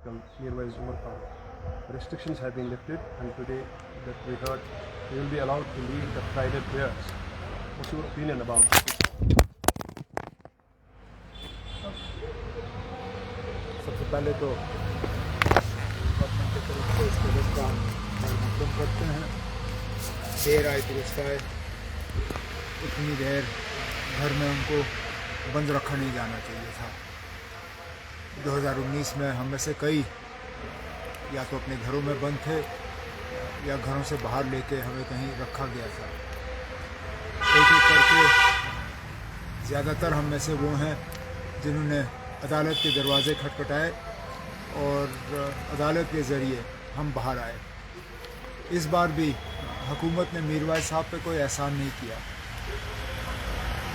become Mirwais Umar Farooq. Restrictions have been lifted, and today that we heard he will be allowed to lead the Friday prayers. What's your opinion about this? सबसे पहले तो government की तरफ से इस project का मुकदम करते हैं। देर आए दुरुस्त आए, इतनी देर घर में उनको बंद रखा नहीं जाना चाहिए था। 2019 में हम में से कई या तो अपने घरों में बंद थे या घरों से बाहर लेके हमें कहीं रखा गया था। एक एक करके ज़्यादातर हम में से वो हैं जिन्होंने अदालत के दरवाजे खटखटाए और अदालत के ज़रिए हम बाहर आए। इस बार भी हुकूमत ने मीरवाइज साहब पे कोई एहसान नहीं किया।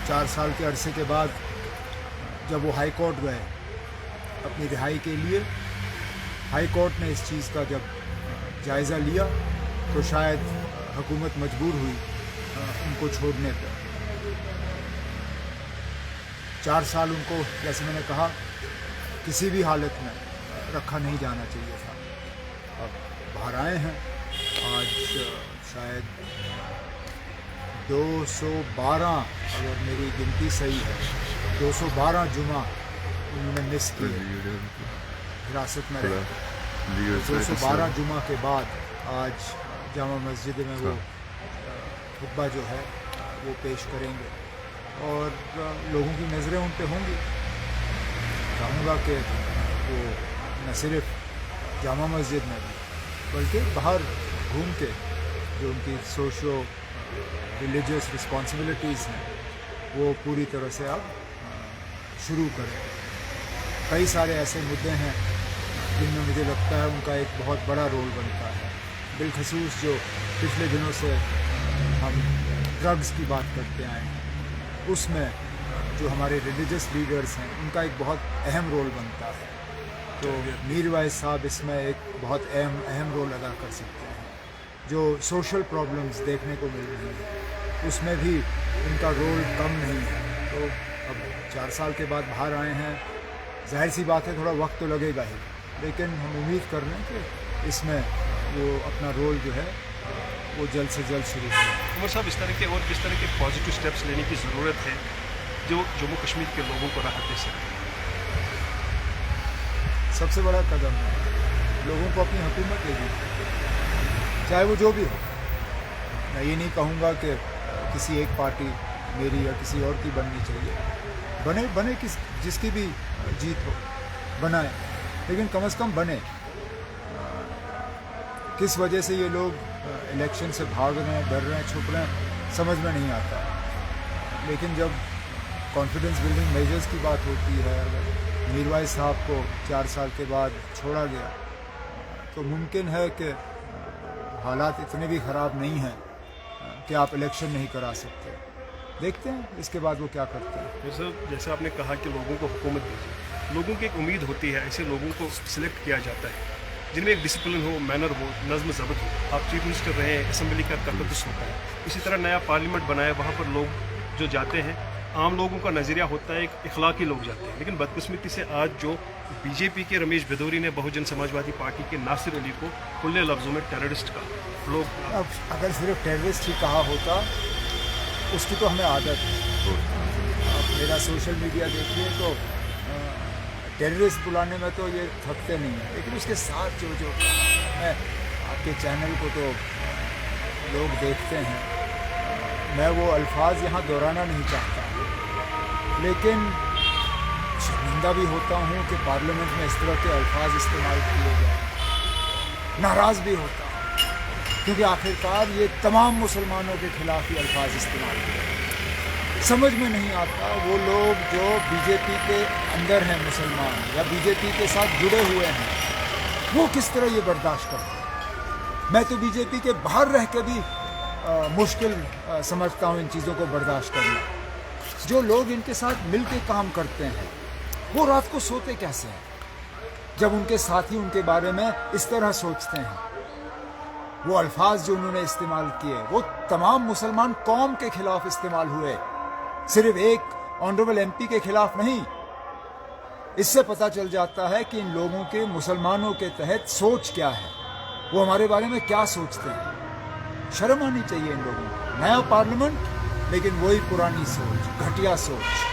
4 साल के अरसे के बाद जब वो हाई कोर्ट गए अपनी रिहाई के लिए, हाई कोर्ट ने इस चीज़ का जब जायज़ा लिया तो शायद हुकूमत मजबूर हुई उनको छोड़ने पर। 4 साल उनको, जैसे मैंने कहा, किसी भी हालत में रखा नहीं जाना चाहिए था। अब बाहर आए हैं। आज शायद 212, अगर मेरी गिनती सही है, 212 जुमा उन्होंने मिस किए हिरासत में रहे। 212 जुमा के बाद आज जामा मस्जिद में वो खुतबा जो है वो पेश करेंगे और लोगों की नज़रें उन पे होंगी। चाहूँगा कि वो न सिर्फ जामा मस्जिद में भी बल्कि बाहर घूम के जो उनकी सोशो रिलीजियस रिस्पॉन्सिबिलिटीज़ हैं वो पूरी तरह से अब शुरू करें। कई सारे ऐसे मुद्दे हैं जिनमें मुझे लगता है उनका एक बहुत बड़ा रोल बनता है। बिलखसूस जो पिछले दिनों से हम ड्रग्स की बात करते आए हैं, उसमें जो हमारे रिलीजियस लीडर्स हैं उनका एक बहुत अहम रोल बनता है। तो मीरवाइज साहब इसमें एक बहुत अहम रोल अदा कर सकते हैं। जो सोशल प्रॉब्लम्स देखने को मिल रही हैं उसमें भी उनका रोल कम नहीं है। तो अब 4 साल के बाद बाहर आए हैं, जाहिर सी बात है थोड़ा वक्त तो लगेगा ही, लेकिन हम उम्मीद कर रहे हैं कि इसमें वो अपना रोल जो है वो जल्द से जल्द शुरू करें। उमर साहब, इस तरह के और किस तरह के पॉजिटिव स्टेप्स लेने की ज़रूरत है जो जम्मू कश्मीर के लोगों को राहत दे सके? सबसे बड़ा कदम लोगों को अपनी हुकूमत देगी, चाहे वो जो भी हो। मैं ये नहीं कहूँगा कि किसी एक पार्टी मेरी या किसी और की बननी चाहिए। बने जिसकी भी जीत हो बनाए, लेकिन कम से कम बने। किस वजह से ये लोग इलेक्शन से भाग रहे हैं, डर रहे हैं, छुप रहे हैं, समझ में नहीं आता। लेकिन जब कॉन्फिडेंस बिल्डिंग मेजर्स की बात होती है, अगर मीरवाइज साहब को 4 साल के बाद छोड़ा गया तो मुमकिन है कि हालात इतने भी ख़राब नहीं हैं कि आप इलेक्शन नहीं करा सकते। देखते हैं इसके बाद वो क्या करते हैं। सर, जैसे आपने कहा कि लोगों को हुकूमत दीजिए, लोगों की एक उम्मीद होती है, ऐसे लोगों को सिलेक्ट किया जाता है जिनमें एक डिसिप्लिन हो, मैनर हो, नज़्म ज़ब्त हो। आप चीफ मिनिस्टर रहे, असम्बली का तकद्दुस होता है। इसी तरह नया पार्लियामेंट बनाए, वहाँ पर लोग जो जाते हैं, आम लोगों का नज़रिया होता है एक इखलाकी लोग जाते हैं। लेकिन बदकिस्मती से आज जो बीजेपी के रमेश भदौरी ने बहुजन समाजवादी पार्टी के नासिर अली को खुले लफ्ज़ों में टेररिस्ट कहा। लोग अब अगर सिर्फ टेररिस्ट ही कहा होता, उसकी तो हमें आदत है। आप मेरा सोशल मीडिया देखिए तो टेररिस्ट बुलाने में तो ये थकते नहीं हैं, लेकिन उसके साथ जो मैं आपके चैनल को तो लोग देखते हैं, मैं वो अल्फाज यहाँ दोहराना नहीं चाहता, लेकिन शर्मिंदा भी होता हूँ कि पार्लियामेंट में इस तरह के अल्फाज इस्तेमाल किए जाए। नाराज़ भी होता हूँ क्योंकि आखिरकार ये तमाम मुसलमानों के खिलाफ ही अल्फाज इस्तेमाल किए। समझ में नहीं आता वो लोग जो बीजेपी के अंदर हैं, मुसलमान या बीजेपी के साथ जुड़े हुए हैं, वो किस तरह ये बर्दाश्त करते हैं। मैं तो बीजेपी के बाहर रह के भी मुश्किल समझता हूँ इन चीज़ों को बर्दाश्त करना। जो लोग इनके साथ मिल के काम करते हैं वो रात को सोते कैसे हैं जब उनके साथी उनके बारे में इस तरह सोचते हैं। वो अल्फाज जो उन्होंने इस्तेमाल किए वो तमाम मुसलमान कौम के खिलाफ इस्तेमाल हुए, सिर्फ एक ऑनरेबल एमपी के खिलाफ नहीं। اس سے پتہ چل جاتا ہے کہ ان لوگوں کے مسلمانوں کے تحت سوچ کیا ہے، وہ ہمارے بارے میں کیا سوچتے ہیں. شرم آنی چاہیے ان لوگوں کو. نیا پارلیمنٹ لیکن وہی پرانی سوچ، گھٹیا سوچ.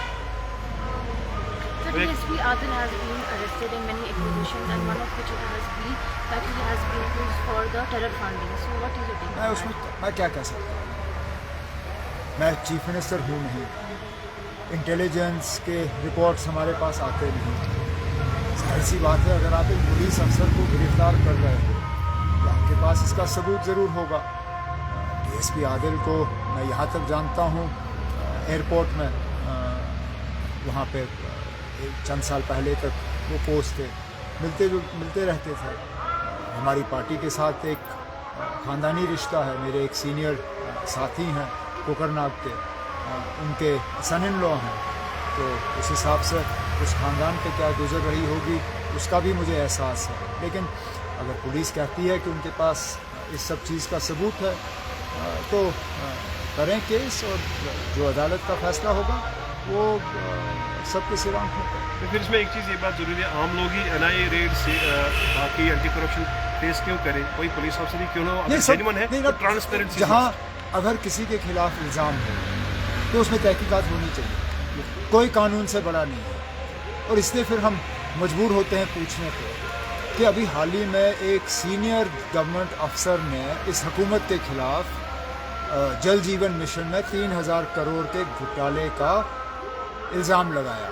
So DSP Adil has been arrested in many accusations, and one of which has been that he has been used for the terror funding. So what is your take on that? میں کیا کہہ سکتا ہوں؟ میں chief minister ہوں نہیں، intelligence کے reports ہمارے پاس آتے نہیں. ظاہر سی بات ہے اگر آپ ایک پولیس افسر کو گرفتار کر رہے ہو تو آپ کے پاس اس کا ثبوت ضرور ہوگا. ڈی ایس پی عادل کو میں یہاں تک جانتا ہوں، ایئرپورٹ میں وہاں پہ چند سال پہلے تک وہ پوسٹ تھے، ملتے رہتے تھے. ہماری پارٹی کے ساتھ ایک خاندانی رشتہ ہے. میرے ایک سینئر ساتھی ہیں کوکرناگ کے، ان کے سن ان لا ہیں، تو اس حساب سے اس خاندان پہ کیا گزر رہی ہوگی اس کا بھی مجھے احساس ہے. لیکن اگر پولیس کہتی ہے کہ ان کے پاس اس سب چیز کا ثبوت ہے تو کریں کیس، اور جو عدالت کا فیصلہ ہوگا وہ سب کے سوا ہوگا. تو پھر اس میں ایک چیز یہ بات ضروری ہے، عام لوگ ہی این آئی اے ریڈ سے باقی اینٹی کرپشن فیس کیوں کریں؟ کوئی پولیس افسر ہی کیوں نہ ہو؟ اگر جینوئن ہے تو ٹرانسپیرنسی. جہاں اگر کسی کے خلاف الزام ہو تو اس میں تحقیقات ہونی چاہیے. کوئی قانون سے بڑا نہیں ہے. اور اس لیے پھر ہم مجبور ہوتے ہیں پوچھنے پہ کہ ابھی حال ہی میں ایک سینئر گورنمنٹ افسر نے اس حکومت کے خلاف جل جیون مشن میں 3,000 کروڑ کے گھوٹالے کا الزام لگایا.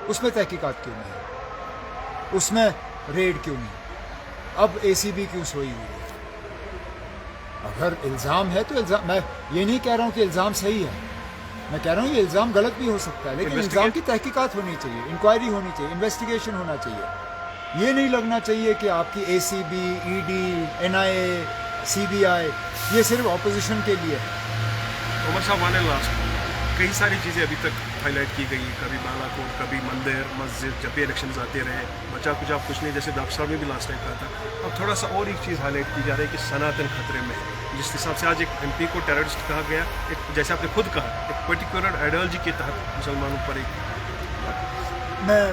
اس میں تحقیقات کیوں نہیں؟ اس میں ریڈ کیوں نہیں؟ اب اے سی بی کیوں سوئی ہوئی ہے؟ اگر الزام ہے تو الزام، میں یہ نہیں کہہ رہا ہوں کہ الزام صحیح ہے، میں کہہ رہا ہوں یہ الزام غلط بھی ہو سکتا ہے، لیکن الزام کی تحقیقات ہونی چاہیے، انکوائری ہونی چاہیے، انویسٹیگیشن ہونا چاہیے. یہ نہیں لگنا چاہیے کہ آپ کی A C B, E D, N I A, C B I یہ صرف اپوزیشن کے لیے ہے. عمر صاحب آنے لاسٹ کئی ساری چیزیں ابھی تک ہائی لائٹ کی گئی، کبھی بالا کوٹ، کبھی مندر مسجد، جب بھی الیکشنز آتے رہے بچا کچھ آپ کچھ نہیں، جیسے ڈاکٹر صاحب نے بھی لاسٹ ٹائم کہا تھا. اب تھوڑا سا اور ایک چیز ہائی لائٹ کی جا رہی ہے کہ سناتن خطرے میں ہے، جس حساب سے آج ایک ایم پی کو ٹیررسٹ کہا گیا، ایک جیسے آپ نے خود کہا ایک پرٹیکولر آئیڈیالوجی کے تحت مسلمانوں پر ایک. میں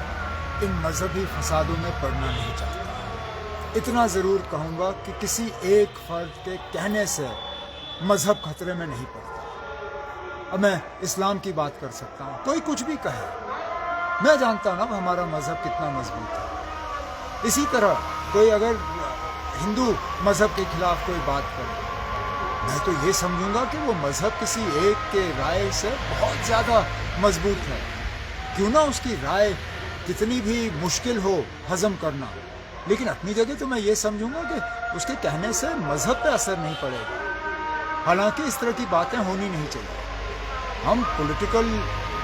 ان مذہبی فسادوں میں پڑھنا نہیں چاہتا. اتنا ضرور کہوں گا کہ کسی ایک فرد کے کہنے سے مذہب خطرے میں نہیں پڑتا. اب میں اسلام کی بات کر سکتا ہوں، کوئی کچھ بھی کہے، میں جانتا ہوں نا ہمارا مذہب کتنا مضبوط ہے. اسی طرح کوئی اگر ہندو مذہب کے خلاف کوئی بات کرے، میں تو یہ سمجھوں گا کہ وہ مذہب کسی ایک کے رائے سے بہت زیادہ مضبوط ہے. کیوں نہ اس کی رائے کتنی بھی مشکل ہو ہضم کرنا، لیکن اپنی جگہ تو میں یہ سمجھوں گا کہ اس کے کہنے سے مذہب پہ اثر نہیں پڑے گا. حالانکہ اس طرح کی باتیں ہونی نہیں چاہیے. ہم پولیٹیکل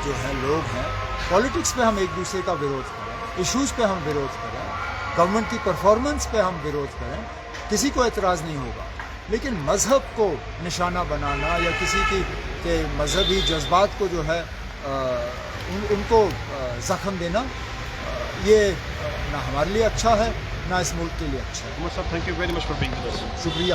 جو ہے لوگ ہیں، پولیٹکس پہ ہم ایک دوسرے کا وروଧ کریں، ایشوز پہ ہم وروଧ کریں، گورنمنٹ کی پرفارمنس پہ ہم وروଧ کریں، کسی کو اعتراض نہیں ہوگا. لیکن مذہب کو نشانہ بنانا یا کسی کی کے مذہبی جذبات کو جو ہے ان کو زخم دینا، یہ نہ ہمارے لیے اچھا ہے نہ اس ملک کے لیے اچھا ہے. عمر صاحب thank you very much for being with us. شکریہ.